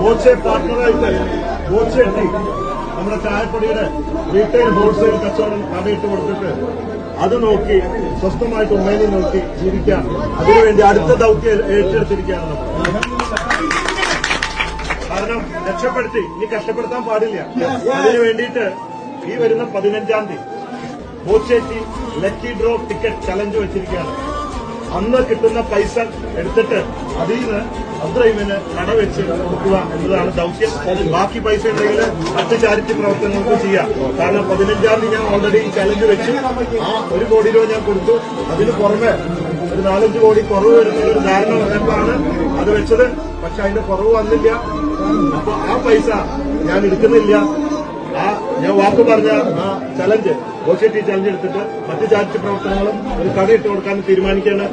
Boche പാർട്ണറായിട്ട് Boche team നമ്മുടെ ചായപ്പൊടിയുടെ retail wholesale കച്ചവടം കടയിട്ട് കൊടുത്തിട്ട് അത് നോക്കി സ്വസ്ഥമായിട്ട് ഉമ്മേനെ നോക്കി ജീവിക്കാൻ അതിനുവേണ്ടി അടുത്ത ദൌത്യം ഏറ്റെടുത്തിരിക്കുകയാണ് നമ്മൾ. കാരണം രക്ഷപ്പെടുത്തി ഇനി കഷ്ടപ്പെടുത്താൻ പാടില്ല. അതിനു വേണ്ടിയിട്ട് ഈ വരുന്ന 15-ാം തീയതി Boche Tea lucky draw ticket challenge വെച്ചിരിക്കുകയാണ്. അന്ന് കിട്ടുന്ന പൈസ എടുത്തിട്ട് അതിൽ നിന്ന് അബ്ദുറഹീമിന് കടവെച്ച് കൊടുക്കുക എന്നതാണ് ദൌത്യം. ബാക്കി പൈസ ഉണ്ടെങ്കിൽ മറ്റ് ചാരിറ്റി പ്രവർത്തനങ്ങൾക്ക് ചെയ്യാം. കാരണം 15-ാം തീയതി ഞാൻ ഓൾറെഡി ചലഞ്ച് വെച്ചു. ആ 1 കോടി രൂപ ഞാൻ കൊടുത്തു. അതിന് പുറമെ ഒരു 4-5 കോടി കുറവ് വരുന്ന ഒരു ധാരണ വന്നപ്പോഴാണ് അത് വെച്ചത്. പക്ഷെ അതിന്റെ കുറവ് വന്നില്ല. അപ്പൊ ആ പൈസ ഞാൻ എടുക്കുന്നില്ല. ഞാൻ വാക്ക് പറഞ്ഞ ആ ചലഞ്ച് ബോച്ചേറ്റി ചലഞ്ച് എടുത്തിട്ട് മറ്റ് ചാരിറ്റി പ്രവർത്തനങ്ങളും ഒരു കടയിട്ട് കൊടുക്കാൻ തീരുമാനിക്കുകയാണ്.